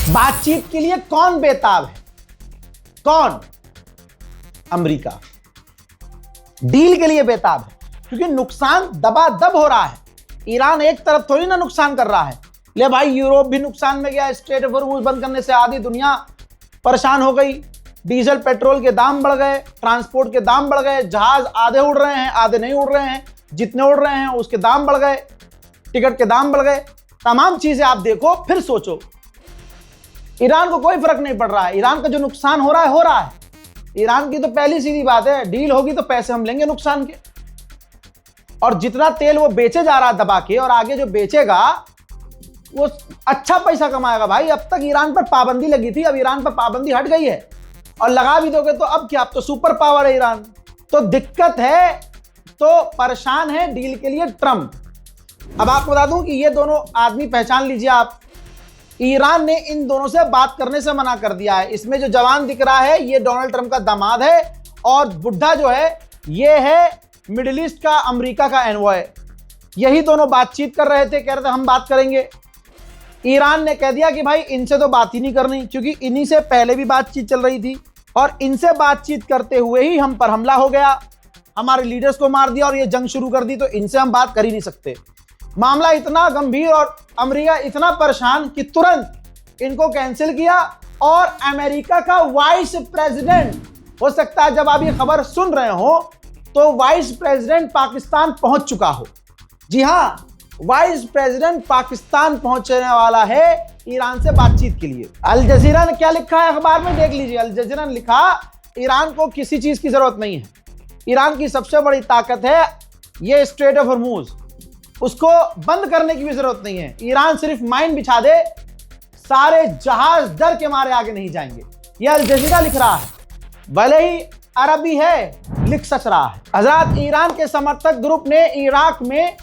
बातचीत के लिए कौन बेताब है? कौन? अमेरिका। डील के लिए बेताब है क्योंकि नुकसान दबादब हो रहा है। ईरान एक तरफ थोड़ी ना नुकसान कर रहा है। ले भाई, यूरोप भी नुकसान में गया। स्ट्रेट ऑफ हॉर्मुज़ बंद करने से आधी दुनिया परेशान हो गई। डीजल पेट्रोल के दाम बढ़ गए, ट्रांसपोर्ट के दाम बढ़ गए, जहाज आधे उड़ रहे हैं, आधे नहीं उड़ रहे हैं, जितने उड़ रहे हैं उसके दाम बढ़ गए, टिकट के दाम बढ़ गए। तमाम चीजें आप देखो, फिर सोचो। ईरान को कोई फर्क नहीं पड़ रहा है। ईरान का जो नुकसान हो रहा है, हो रहा है। ईरान की तो पहली सीधी बात है, डील होगी तो पैसे हम लेंगे नुकसान के। और जितना तेल वो बेचे जा रहा है दबा के, और आगे जो बेचेगा वो अच्छा पैसा कमाएगा भाई। अब तक ईरान पर पाबंदी लगी थी, अब ईरान पर पाबंदी हट गई है, और लगा भी दोगे तो अब क्या, अब तो सुपर पावर है ईरान। तो दिक्कत है, तो परेशान है डील के लिए ट्रंप। अब आपको बता दूं कि ये दोनों आदमी पहचान लीजिए आप, ईरान ने इन दोनों से बात करने से मना कर दिया है। इसमें जो जवान दिख रहा है ये डोनाल्ड ट्रंप का दामाद है, और बुढ़ा जो है ये है मिडिल ईस्ट का अमेरिका का एनवॉय। यही दोनों बातचीत कर रहे थे, कह रहे थे हम बात करेंगे। ईरान ने कह दिया कि भाई इनसे तो बात ही नहीं करनी, क्योंकि इन्हीं से पहले भी बातचीत चल रही थी, और इनसे बातचीत करते हुए ही हम पर हमला हो गया, हमारे लीडर्स को मार दिया और ये जंग शुरू कर दी, तो इनसे हम बात कर ही नहीं सकते। मामला इतना गंभीर और अमेरिका इतना परेशान कि तुरंत इनको कैंसिल किया। और अमेरिका का वाइस प्रेसिडेंट, हो सकता है जब आप ये खबर सुन रहे हो तो वाइस प्रेसिडेंट पाकिस्तान पहुंच चुका हो। जी हां, वाइस प्रेसिडेंट पाकिस्तान पहुंचने वाला है ईरान से बातचीत के लिए। अल जजीरा ने क्या लिखा है अखबार में, देख लीजिए। अल जजीरा ने लिखा, ईरान को किसी चीज की जरूरत नहीं है। ईरान की सबसे बड़ी ताकत है ये स्ट्रेट ऑफ हॉर्मुज़, उसको बंद करने की भी जरूरत नहीं है। ईरान सिर्फ माइन बिछा दे, सारे जहाज डर के मारे आगे नहीं जाएंगे। यह अल जजीरा लिख रहा है, भले ही अरबी है, लिख सच रहा है। हजरत, ईरान के समर्थक ग्रुप ने इराक में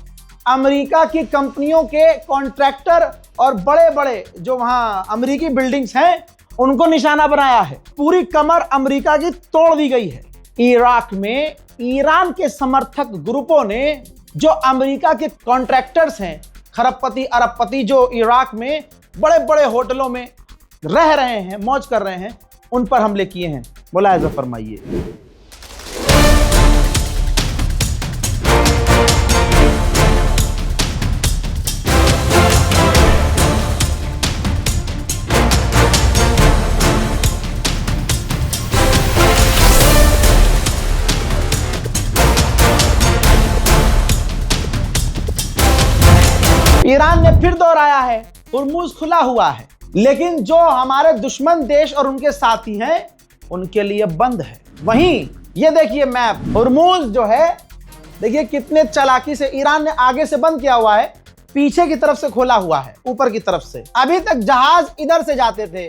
अमेरिका की कंपनियों के कॉन्ट्रैक्टर और बड़े बड़े जो वहां अमेरिकी बिल्डिंग्स हैं उनको निशाना बनाया है। पूरी कमर अमेरिका की तोड़ दी गई है। इराक में ईरान के समर्थक ग्रुपों ने जो अमेरिका के कॉन्ट्रैक्टर्स हैं, खरबपति अरबपति, जो इराक में बड़े बड़े होटलों में रह रहे हैं, मौज कर रहे हैं, उन पर हमले किए हैं। मुलाहिजा फरमाइए। ईरान ने फिर दोहराया है, हुर्मुज़ खुला हुआ है, लेकिन जो हमारे दुश्मन देश और उनके साथी हैं उनके लिए बंद है। वहीं ये देखिए मैप, हुर्मुज़ जो है देखिए कितने चालाकी से ईरान ने आगे से बंद किया हुआ है, पीछे की तरफ से खोला हुआ है, ऊपर की तरफ से। अभी तक जहाज इधर से जाते थे,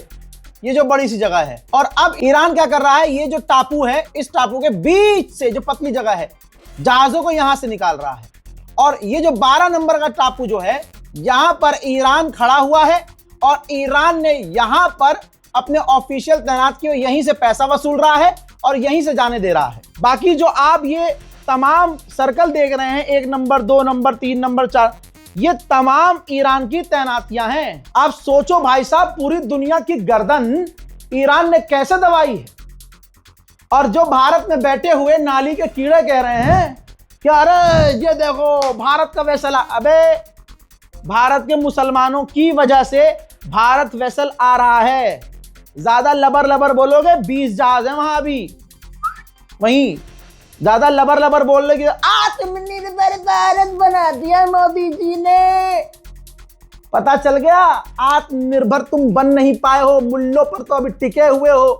ये जो बड़ी सी जगह है, और अब ईरान क्या कर रहा है, ये जो टापू है, इस टापू के बीच से जो पतली जगह है, जहाजों को यहां से निकाल रहा है। और ये जो 12 नंबर का टापू जो है, यहां पर ईरान खड़ा हुआ है, और ईरान ने यहां पर अपने ऑफिशियल तैनात किए, यहीं से पैसा वसूल रहा है और यहीं से जाने दे रहा है। बाकी जो आप ये तमाम सर्कल देख रहे हैं, 1 नंबर, 2 नंबर, 3 नंबर, 4, ये तमाम ईरान की तैनातियां हैं। आप सोचो भाई साहब, पूरी दुनिया की गर्दन ईरान ने कैसे दबाई है। और जो भारत में बैठे हुए नाली के कीड़े कह रहे हैं कि अरे ये देखो भारत का वेसल, अबे भारत के मुसलमानों की वजह से भारत वेसल आ रहा है। ज्यादा लबर लबर बोलोगे 20 जहाज है वहां अभी। वहीं ज्यादा लबर लबर बोल रहे कि आत्मनिर्भर भारत बना दिया मोदी जी ने। पता चल गया, आत्मनिर्भर तुम बन नहीं पाए हो, मुल्लों पर तो अभी टिके हुए हो।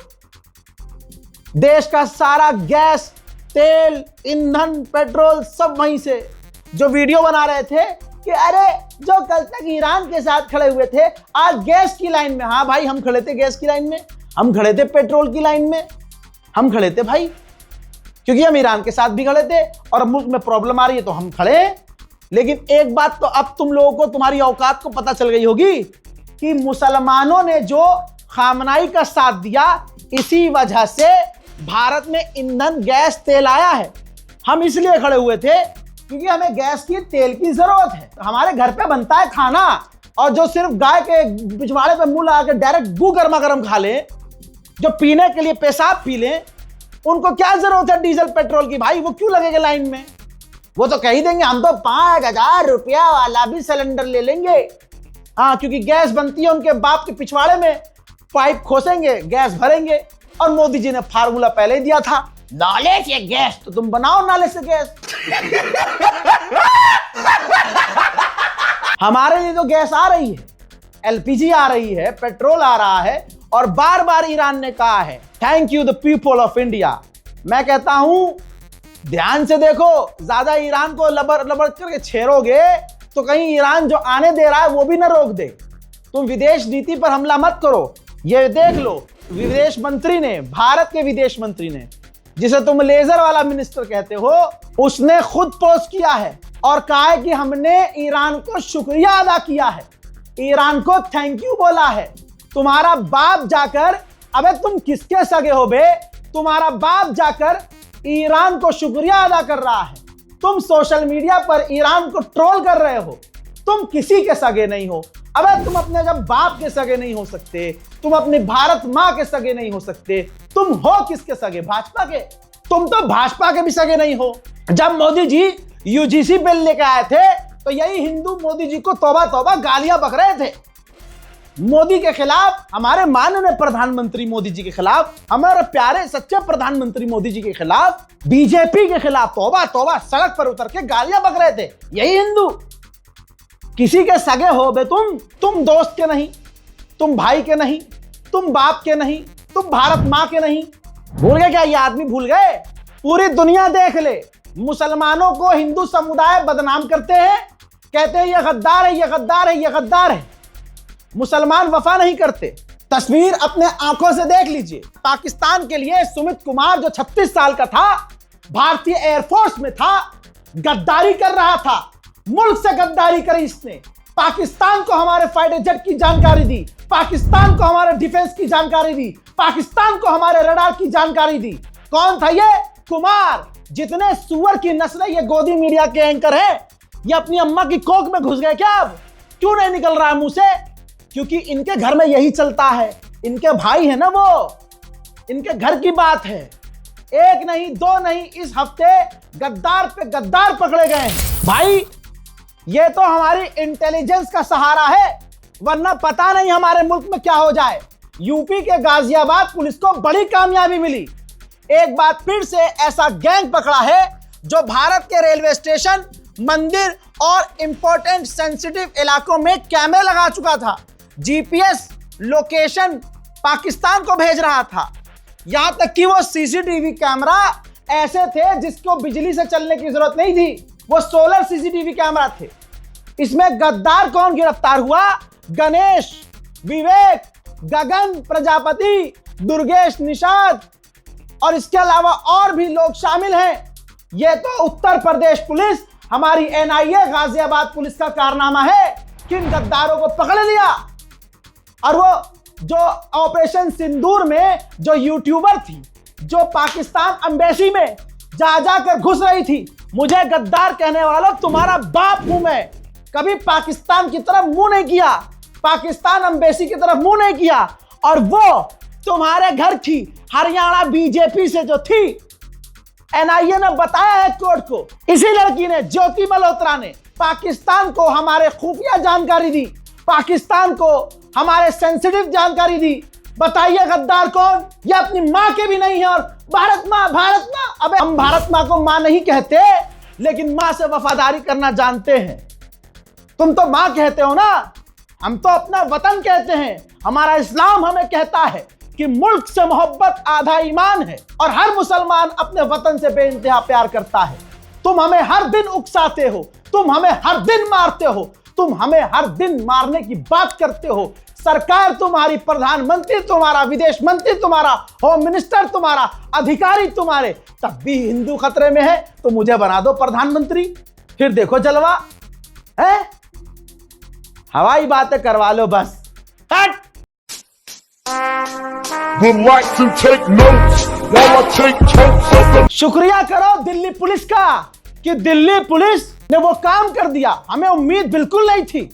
देश का सारा गैस, तेल, ईंधन, पेट्रोल सब वहीं से। जो वीडियो बना रहे थे कि अरे जो कल तक ईरान के साथ खड़े हुए थे, आज गैस की लाइन में। हाँ भाई, हम खड़े थे गैस की लाइन में, हम खड़े थे पेट्रोल की लाइन में, हम खड़े थे भाई, क्योंकि हम ईरान के साथ भी खड़े थे, और मुल्क में प्रॉब्लम आ रही है तो हम खड़े हैं। लेकिन एक बात तो अब तुम लोगों को, तुम्हारी औकात को पता चल गई होगी कि मुसलमानों ने जो खामनाई का साथ दिया, इसी वजह से भारत में ईंधन, गैस, तेल आया है। हम इसलिए खड़े हुए थे क्योंकि हमें गैस की, तेल की जरूरत है। हमारे घर पे बनता है खाना, और जो सिर्फ गाय के पिछवाड़े पे मुंह लगा के डायरेक्ट गू गर्मा गर्म खा ले, जो पीने के लिए पेशाब पी ले, उनको क्या जरूरत है डीजल पेट्रोल की? भाई वो क्यों लगेगा लाइन में? वो तो कह ही देंगे हम तो 5,000 रुपया वाला भी सिलेंडर ले लेंगे। हाँ, क्योंकि गैस बनती है उनके बाप के पिछवाड़े में, पाइप खोसेंगे, गैस भरेंगे। और मोदी जी ने फार्मूला पहले ही दिया था, नाले से गैस, तो तुम बनाओ नाले से गैस। हमारे लिए तो गैस आ रही है, एलपीजी आ रही है, पेट्रोल आ रहा है, और बार बार ईरान ने कहा है thank you the people of India. मैं कहता हूं ध्यान से देखो, ज्यादा ईरान को लबर लबर करके छेड़ोगे तो कहीं ईरान जो आने दे रहा है वो भी ना रोक दे। तुम विदेश नीति पर हमला मत करो। ये देख लो, विदेश मंत्री ने, भारत के विदेश मंत्री ने, जिसे तुम लेजर वाला मिनिस्टर कहते हो, उसने खुद पोस्ट किया है और कहा है कि हमने ईरान को शुक्रिया अदा किया है, ईरान को थैंक यू बोला है। तुम्हारा बाप जाकर, अबे तुम किसके सगे हो बे? तुम्हारा बाप जाकर ईरान को शुक्रिया अदा कर रहा है। तुम सोशल मीडिया पर ईरान को ट्रोल कर रहे हो। तुम किसी के सगे नहीं हो। अबे तुम अपने जब बाप के सगे नहीं हो सकते, तुम अपनी भारत मां के सगे नहीं हो सकते, तुम हो किसके सगे? भाजपा के। तुम तो भाजपा के भी सगे नहीं हो। जब मोदी जी यूजीसी बिल लेकर आए थे तो यही हिंदू मोदी जी को तौबा तौबा गालियां बक रहे थे। मोदी के खिलाफ, हमारे माननीय प्रधानमंत्री मोदी जी के खिलाफ, हमारे प्यारे सच्चे प्रधानमंत्री मोदी जी के खिलाफ, बीजेपी के खिलाफ तौबा तौबा सड़क पर उतर के गालियां बक रहे थे यही हिंदू। किसी के सगे हो बे तुम दोस्त के नहीं, तुम भाई के नहीं, तुम बाप के नहीं, तुम भारत मां के नहीं। भूल गए क्या? ये आदमी भूल गए? पूरी दुनिया देख ले, मुसलमानों को हिंदू समुदाय बदनाम करते हैं, कहते हैं ये गद्दार है, ये गद्दार है, ये गद्दार है। मुसलमान वफा नहीं करते। तस्वीर अपने आंखों से देख लीजिए। पाकिस्तान के लिए सुमित कुमार जो 36 साल का था, भारतीय एयरफोर्स में था, गद्दारी कर रहा था, मुल्क से गद्दारी करी इसने। पाकिस्तान को हमारे फाइटर जेट की जानकारी दी, पाकिस्तान को हमारे डिफेंस की जानकारी दी, पाकिस्तान को हमारे रडार की जानकारी दी। कौन था ये? कुमार। जितने सुअर की नस्लें ये गोदी मीडिया के एंकर हैं, ये अपनी अम्मा की कोख में घुस गए क्या? अब क्यों नहीं निकल रहा है मुंह से? क्योंकि इनके घर में यही चलता है। इनके भाई है ना वो, इनके घर की बात है। एक नहीं, दो नहीं, इस हफ्ते गद्दार पे गद्दार पकड़े गए हैं। भाई ये तो हमारी इंटेलिजेंस का सहारा है, वरना पता नहीं हमारे मुल्क में क्या हो जाए। यूपी के गाजियाबाद पुलिस को बड़ी कामयाबी मिली। एक बार फिर से ऐसा गैंग पकड़ा है जो भारत के रेलवे स्टेशन, मंदिर और इंपॉर्टेंट सेंसिटिव इलाकों में कैमरे लगा चुका था। जीपीएस लोकेशन पाकिस्तान को भेज रहा था। यहां तक कि वो सीसीटीवी कैमरा ऐसे थे जिसको बिजली से चलने की जरूरत नहीं थी, वो सोलर सीसीटीवी कैमरा थे। इसमें गद्दार कौन गिरफ्तार हुआ? गणेश, विवेक, गगन प्रजापति, दुर्गेश निषाद और इसके अलावा और भी लोग शामिल हैं। यह तो उत्तर प्रदेश पुलिस, हमारी एनआईए गाजियाबाद पुलिस का कारनामा है कि इन गद्दारों को पकड़ लिया। और वो जो ऑपरेशन सिंदूर में जो यूट्यूबर थी, जो पाकिस्तान एम्बेसी में जा जाकर घुस रही थी, मुझे गद्दार कहने वालों, तुम्हारा बाप हूं मैं। कभी पाकिस्तान की तरफ मुंह नहीं किया, पाकिस्तान एम्बेसी की तरफ मुंह नहीं किया। और वो तुम्हारे घर की हरियाणा बीजेपी से जो थी, एनआईए ने बताया है कोर्ट को, इसी लड़की ने, ज्योति मल्होत्रा ने पाकिस्तान को हमारे खुफिया जानकारी दी, पाकिस्तान को हमारे सेंसिटिव जानकारी दी। बताइए गद्दार कौन? ये अपनी मां के भी नहीं है। और भारत मां, भारत मां, अबे हम भारत मां को मां नहीं कहते, लेकिन मां से वफादारी करना जानते हैं। तुम तो मां कहते हो ना, हम तो अपना वतन कहते हैं। हमारा इस्लाम हमें कहता है कि मुल्क से मोहब्बत आधा ईमान है और हर मुसलमान अपने वतन से बेइंतहा प्यार करता है। तुम हमें हर दिन उकसाते हो, तुम हमें हर दिन मारते हो, तुम हमें हर दिन मारने की बात करते हो। सरकार तुम्हारी, प्रधानमंत्री तुम्हारा, विदेश मंत्री तुम्हारा, होम मिनिस्टर तुम्हारा, अधिकारी तुम्हारे, तब भी हिंदू खतरे में है तो मुझे बना दो प्रधानमंत्री, फिर देखो जलवा है। हवाई बातें करवा लो बस। कट। शुक्रिया करो दिल्ली पुलिस का कि दिल्ली पुलिस ने वो काम कर दिया। हमें उम्मीद बिल्कुल नहीं थी,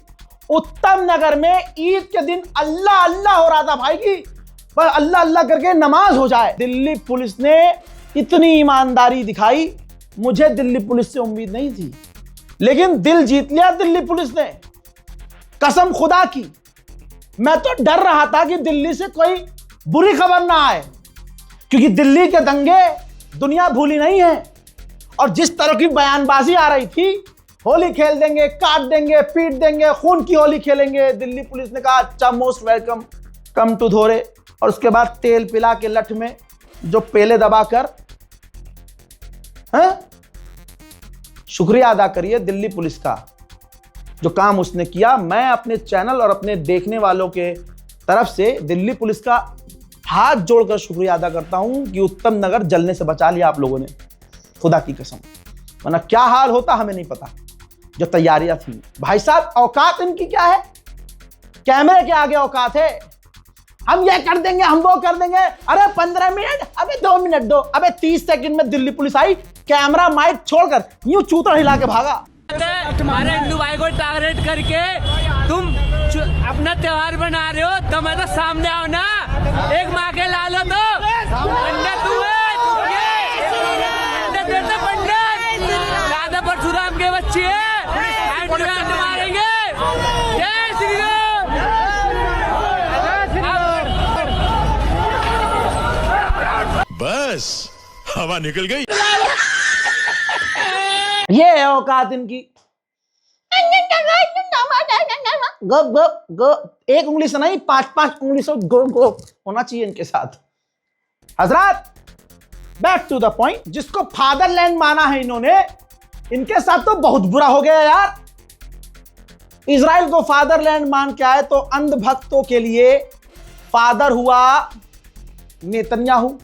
उत्तम नगर में ईद के दिन अल्लाह अल्लाह हो रहा था भाई की, पर अल्लाह अल्लाह करके नमाज हो जाए। दिल्ली पुलिस ने इतनी ईमानदारी दिखाई, मुझे दिल्ली पुलिस से उम्मीद नहीं थी, लेकिन दिल जीत लिया दिल्ली पुलिस ने, कसम खुदा की। मैं तो डर रहा था कि दिल्ली से कोई बुरी खबर ना आए, क्योंकि दिल्ली के दंगे दुनिया भूली नहीं है। और जिस तरह की बयानबाजी आ रही थी, होली खेल देंगे, काट देंगे, पीट देंगे, खून की होली खेलेंगे। दिल्ली पुलिस ने कहा अच्छा मोस्ट वेलकम, कम टू धोरे। और उसके बाद तेल पिला के लठ में जो पेले दबाकर, शुक्रिया अदा करिए दिल्ली पुलिस का जो काम उसने किया। मैं अपने चैनल और अपने देखने वालों के तरफ से दिल्ली पुलिस का हाथ जोड़कर शुक्रिया अदा करता हूं कि उत्तम नगर जलने से बचा लिया आप लोगों ने, खुदा की कसम, वरना क्या हाल होता हमें नहीं पता। जो तैयारियां थी भाई साहब, औकात इनकी क्या है, कैमरे के आगे औकात है, हम ये कर देंगे, हम वो कर देंगे। अरे 15 मिनट, अबे 2 मिनट दो, अबे 30 सेकंड में दिल्ली पुलिस आई, कैमरा माइक छोड़कर यूं चूतर हिला के भागा। हमारे हिंदू भाई को टारगेट करके तुम अपना त्योहार बना रहे हो, तो मैं तो सामने आओ ना, एक माँ के लालो तो पंडित हुए, पंडित राधा परशुराम के बच्चे मारेंगे। जय श्री राम। बस हवा निकल गई। ये है औकात इनकी। गो गो गो, एक उंगली से नहीं, 5-5 उंगली से गो गो होना चाहिए इनके साथ। हजरात, बैक टू द पॉइंट, जिसको फादरलैंड माना है इन्होंने, इनके साथ तो बहुत बुरा हो गया यार। इजराइल को फादरलैंड मान के आए तो अंधभक्तों के लिए फादर हुआ नेतन्याहू,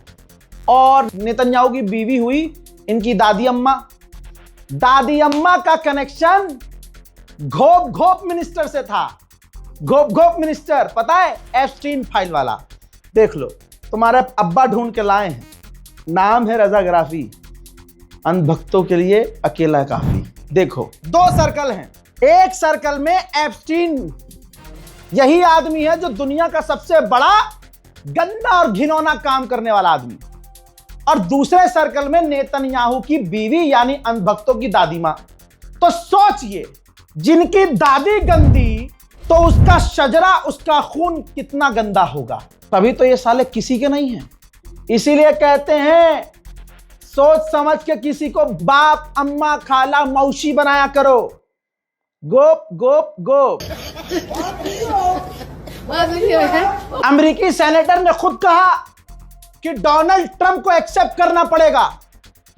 और नेतन्याहू की बीवी हुई इनकी दादी अम्मा। दादी अम्मा का कनेक्शन घोप घोप मिनिस्टर से था। घोप घोप मिनिस्टर पता है, एप्स्टीन फाइल वाला, देख लो, तुम्हारे अब्बा ढूंढ के लाए हैं, नाम है रजा ग्राफी। अंधभक्तों के लिए अकेला काफी। देखो 2 सर्कल हैं, एक सर्कल में एप्स्टीन, यही आदमी है जो दुनिया का सबसे बड़ा गंदा और घिनौना काम करने वाला आदमी, और दूसरे सर्कल में नेतन्याहू की बीवी यानी अंधभक्तों की दादी मां। तो सोचिए, जिनकी दादी गंदी तो उसका शजरा, उसका खून कितना गंदा होगा। तभी तो ये साले किसी के नहीं हैं। इसीलिए कहते हैं सोच समझ के किसी को बाप, अम्मा, खाला, मौसी बनाया करो। गोप गोप गोप। अमेरिकी सेनेटर ने खुद कहा कि डोनाल्ड ट्रंप को एक्सेप्ट करना पड़ेगा।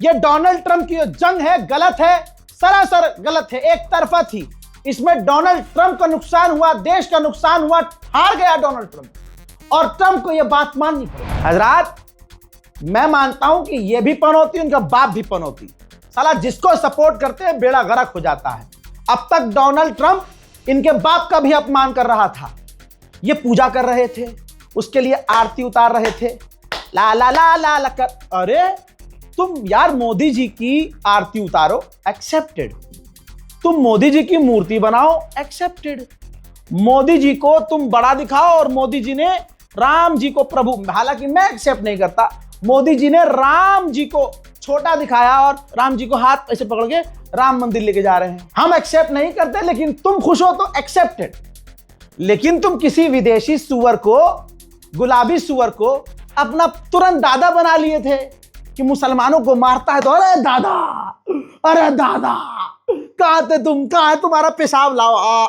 यह डोनाल्ड ट्रंप की जो जंग है गलत है, सरासर गलत है, एक तरफा थी। इसमें डोनाल्ड ट्रंप का नुकसान हुआ, देश का नुकसान हुआ, हार गया डोनाल्ड ट्रंप, और ट्रंप को यह बात माननी पड़ेगी। हजरात, मैं मानता हूं कि यह भी पनौती, उनका बाप भी पनौती। साला जिसको सपोर्ट करते हैं बेड़ा गर्क हो जाता है। अब तक डोनाल्ड ट्रंप इनके बाप का भी अपमान कर रहा था। ये पूजा कर रहे थे, उसके लिए आरती उतार रहे थे, ला ला ला ला ला कर। अरे तुम यार मोदी जी की आरती उतारो, एक्सेप्टेड। तुम मोदी जी की मूर्ति बनाओ, एक्सेप्टेड। मोदी जी को तुम बड़ा दिखाओ, और मोदी जी ने राम जी को प्रभु, हालांकि मैं एक्सेप्ट नहीं करता, मोदी जी ने राम जी को छोटा दिखाया और राम जी को हाथ ऐसे पकड़ के राम मंदिर लेके जा रहे हैं। हम एक्सेप्ट नहीं करते, लेकिन तुम खुश हो तो एक्सेप्टेड। लेकिन तुम किसी विदेशी सुअर को, गुलाबी सुअर को अपना तुरंत दादा बना लिए थे कि मुसलमानों को मारता है तो अरे दादा, अरे दादा, कहां थे तुम, कहां है तुम्हारा पेशाब लाओ।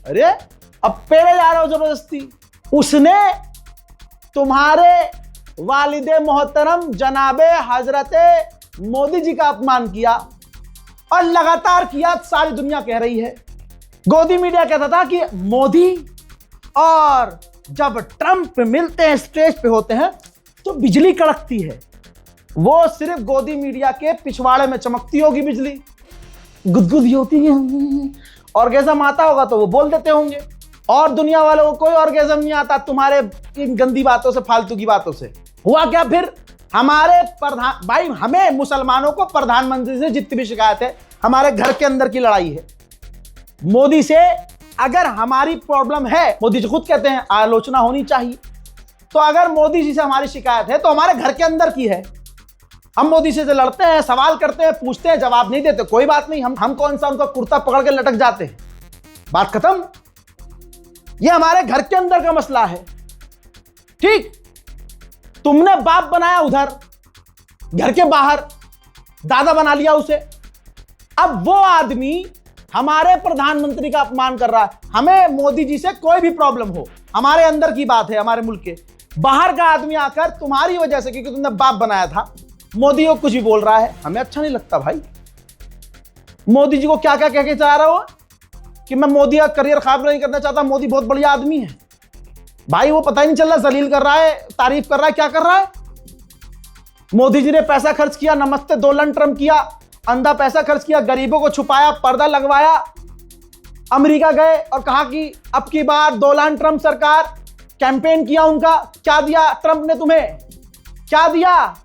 अरे अब पेरे जा रहे हो जबरदस्ती। उसने तुम्हारे वालिदे मोहतरम जनाबे हजरते मोदी जी का अपमान किया, और लगातार किया, सारी दुनिया कह रही है। गोदी मीडिया कहता था कि मोदी और जब ट्रंप मिलते हैं, स्टेज पे होते हैं, तो बिजली कड़कती है। वो सिर्फ गोदी मीडिया के पिछवाड़े में चमकती होगी बिजली, गुदगुदी होती है, ऑर्गेजम आता होगा तो वो बोल देते होंगे, और दुनिया वालों को कोई ऑर्गेजम नहीं आता तुम्हारे इन गंदी बातों से, फालतू की बातों से। हुआ क्या फिर, हमारे प्रधान भाई, हमें मुसलमानों को प्रधानमंत्री से जितनी भी शिकायत है, हमारे घर के अंदर की लड़ाई है। मोदी से अगर हमारी प्रॉब्लम है, मोदी जी खुद कहते हैं आलोचना होनी चाहिए, तो अगर मोदी जी से हमारी शिकायत है तो हमारे घर के अंदर की है। हम मोदी जी से लड़ते हैं, सवाल करते हैं, पूछते हैं, जवाब नहीं देते, कोई बात नहीं, हम कौन सा उनका कुर्ता पकड़ के लटक जाते हैं, बात खत्म। ये हमारे घर के अंदर का मसला है। ठीक, तुमने बाप बनाया उधर, घर के बाहर दादा बना लिया उसे। अब वो आदमी हमारे प्रधानमंत्री का अपमान कर रहा है। हमें मोदी जी से कोई भी प्रॉब्लम हो, हमारे अंदर की बात है, हमारे मुल्क के बाहर का आदमी आकर तुम्हारी वजह से, क्योंकि तुमने बाप बनाया था, मोदी को कुछ भी बोल रहा है, हमें अच्छा नहीं लगता भाई। मोदी जी को क्या क्या कह के चला रहा हो कि मैं मोदी का करियर खराब नहीं करना चाहता, मोदी बहुत बढ़िया आदमी है। भाई वो पता ही नहीं चल रहा, जलील कर रहा है, तारीफ कर रहा है, क्या कर रहा है। मोदी जी ने पैसा खर्च किया, नमस्ते डोनाल्ड ट्रंप किया, अंधा पैसा खर्च किया, गरीबों को छुपाया, पर्दा लगवाया, अमेरिका गए और कहा कि अब की बार डोनाल्ड ट्रंप सरकार, कैंपेन किया उनका। क्या दिया ट्रंप ने तुम्हें? क्या दिया?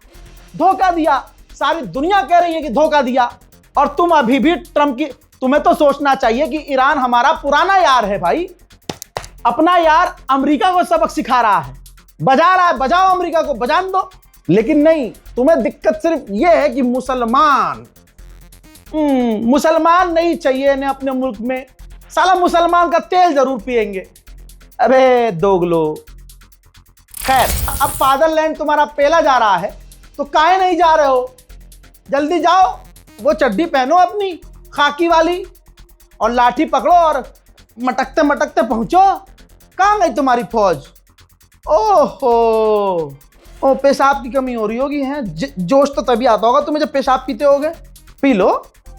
धोखा दिया। सारी दुनिया कह रही है कि धोखा दिया, और तुम अभी भी ट्रंप की, तुम्हें तो सोचना चाहिए कि ईरान हमारा पुराना यार है भाई, अपना यार अमेरिका को सबक सिखा रहा है, बजा रहा है, बजाओ अमेरिका को, बजान दो। लेकिन नहीं, तुम्हें दिक्कत सिर्फ यह है कि मुसलमान नहीं चाहिए इन्हें अपने मुल्क में। साला मुसलमान का तेल जरूर पिएंगे। अबे दोगलो। खैर, अब फादरलैंड तुम्हारा पेला जा रहा है तो काहे नहीं जा रहे हो? जल्दी जाओ, वो चड्डी पहनो अपनी खाकी वाली और लाठी पकड़ो और मटकते मटकते पहुंचो। कहां गई तुम्हारी फौज? ओहो, ओ पेशाब की कमी हो रही होगी, है जोश तो तभी आता होगा तुम्हें जब पेशाब पीते होगे। P low.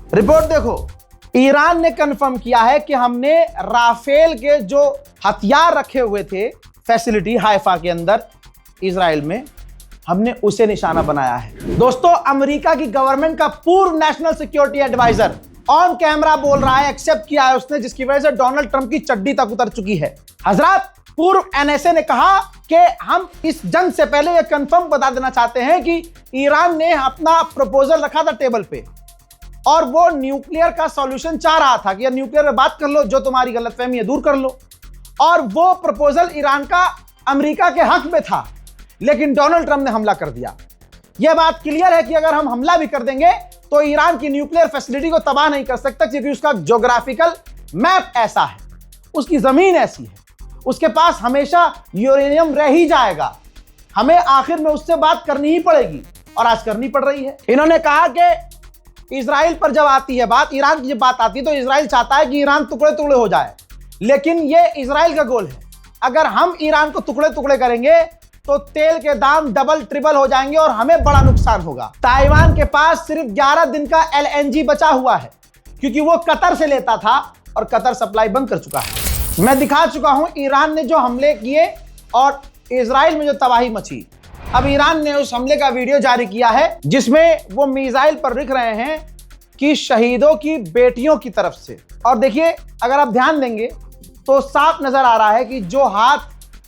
रिपोर्ट देखो, ईरान ने कंफर्म किया है कि हमने राफेल के जो हथियार रखे हुए थे फैसिलिटी हाइफा के अंदर इजराइल में, हमने उसे निशाना बनाया है। दोस्तों, अमेरिका की गवर्नमेंट का पूर्व national security adviser on camera बोल रहा है, एक्सेप्ट किया है उसने, जिसकी वजह से डोनाल्ड ट्रंप की चड्डी तक उतर चुकी है। हजरत, पूर्व एनएसए ने कहा कि हम इस जंग से पहले यह कंफर्म बता देना चाहते हैं कि ईरान ने अपना प्रपोजल रखा था टेबल पे, और वो न्यूक्लियर का सॉल्यूशन चाह रहा था कि न्यूक्लियर में बात कर लो, जो तुम्हारी गलतफहमी है दूर कर लो। और वो प्रपोजल ईरान का अमेरिका के हक में था, लेकिन डोनाल्ड ट्रंप ने हमला कर दिया। यह बात क्लियर है कि अगर हम हमला भी कर देंगे तो ईरान की न्यूक्लियर फैसिलिटी को तबाह नहीं कर सकता, क्योंकि उसका ज्योग्राफिकल मैप ऐसा है, उसकी जमीन ऐसी है, उसके पास हमेशा यूरेनियम रह ही जाएगा। हमें आखिर में उससे बात करनी ही पड़ेगी, और आज करनी पड़ रही है। इन्होंने कहा कि इजराइल पर जब आती है बात, ईरान की जब बात आती है, तो इजराइल चाहता है कि ईरान टुकड़े टुकड़े हो जाए, लेकिन यह इजराइल का गोल है। अगर हम ईरान को टुकड़े टुकड़े करेंगे तो तेल के दाम डबल ट्रिपल हो जाएंगे और हमें बड़ा नुकसान होगा। ताइवान के पास सिर्फ 11 दिन का LNG बचा हुआ है, क्योंकि वो कतर से लेता था और कतर सप्लाई बंद कर चुका है। मैं दिखा चुका हूं ईरान ने जो हमले किए और इजराइल में जो तबाही मची। अब ईरान ने उस हमले का वीडियो जारी किया है, जिसमें वो मिसाइल पर लिख रहे हैं कि शहीदों की बेटियों की तरफ से। और देखिए, अगर आप ध्यान देंगे तो साफ नजर आ रहा है कि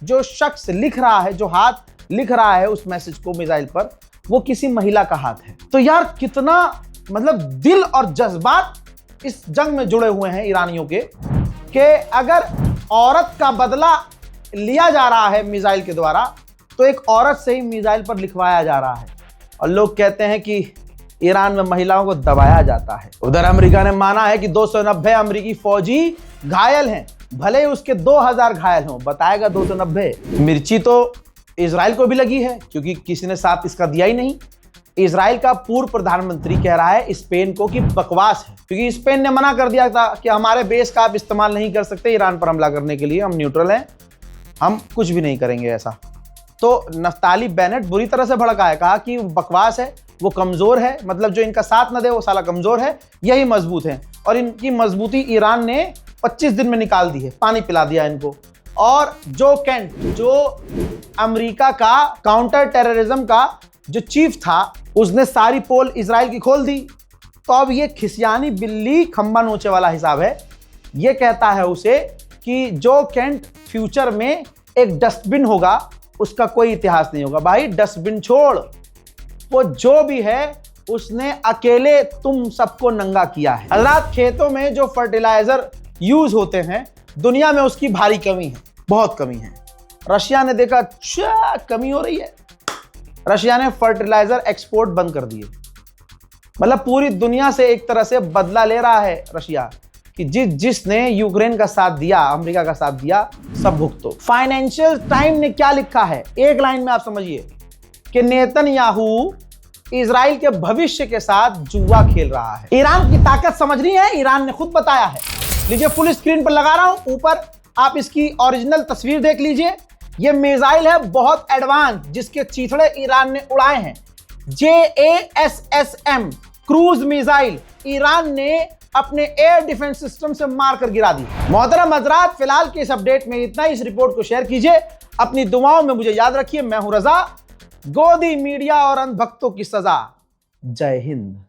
जो शख्स लिख रहा है, जो हाथ लिख रहा है उस मैसेज को मिसाइल पर, वो किसी महिला का हाथ है। तो यार कितना मतलब दिल और जज्बात इस जंग में जुड़े हुए हैं ईरानियों के, कि अगर औरत का बदला लिया जा रहा है मिसाइल के द्वारा, तो एक औरत से ही मिसाइल पर लिखवाया जा रहा है। और लोग कहते हैं कि ईरान में महिलाओं को दबाया जाता है। उधर अमेरिका ने माना है कि 290 अमेरिकी फौजी घायल हैं, भले ही उसके 2000 घायल हों। बताएगा 290। मिर्ची तो इजराइल को भी लगी है, क्योंकि किसी ने साथ इसका दिया ही नहीं। इजराइल का पूर्व प्रधानमंत्री कह रहा है स्पेन को कि बकवास है, क्योंकि स्पेन ने मना कर दिया था कि हमारे बेस का आप इस्तेमाल नहीं कर सकते ईरान पर हमला करने के लिए, हम न्यूट्रल हैं, हम कुछ भी नहीं करेंगे ऐसा। तो नफ्ताली बेनेट बुरी तरह से भड़का है, कहा कि बकवास है, वो कमजोर है, मतलब जो इनका साथ न दे वो साला कमजोर है, यही मजबूत है। और इनकी मजबूती ईरान ने 25 दिन में निकाल दी है, पानी पिला दिया इनको। और जो केंट, जो अमेरिका का काउंटर टेररिज्म का जो चीफ था, उसने सारी पोल इजराइल की खोल दी। तो अब ये खिसियानी बिल्ली खंबा नोचे वाला हिसाब है। ये कहता है उसे कि जो केंट फ्यूचर में एक डस्टबिन होगा, उसका कोई इतिहास नहीं होगा। भाई डस्टबिन छोड़, वो जो भी है उसने अकेले तुम सबको नंगा किया है। हज़रात, खेतों में जो फर्टिलाइजर यूज होते हैं दुनिया में उसकी भारी कमी है, बहुत कमी है। रशिया ने देखा अच्छा कमी हो रही है, रशिया ने फर्टिलाइजर एक्सपोर्ट बंद कर दिए। मतलब पूरी दुनिया से एक तरह से बदला ले रहा है रशिया कि जिसने यूक्रेन का साथ दिया, अमेरिका का साथ दिया, सब भुगतो। फाइनेंशियल टाइम ने क्या लिखा है, एक लाइन में आप समझिए कि नेतन्याहू इजराइल के भविष्य के साथ जुआ खेल रहा है। ईरान की ताकत समझनी है, ईरान ने खुद बताया है। लीजिए फुल स्क्रीन पर लगा रहा हूं, ऊपर आप इसकी ओरिजिनल तस्वीर देख लीजिए। ये मिसाइल है बहुत एडवांस, जिसके चीथड़े ईरान ने उड़ाए हैं। JASSM क्रूज मिसाइल ईरान ने अपने एयर डिफेंस सिस्टम से मारकर गिरा दी। मोहतरम हजरात, फिलहाल के इस अपडेट में इतना ही। इस रिपोर्ट को शेयर कीजिए, अपनी दुआओं में मुझे याद रखिए। मैं हूं रजा। गोदी मीडिया और अंधभक्तों की सजा। जय हिंद।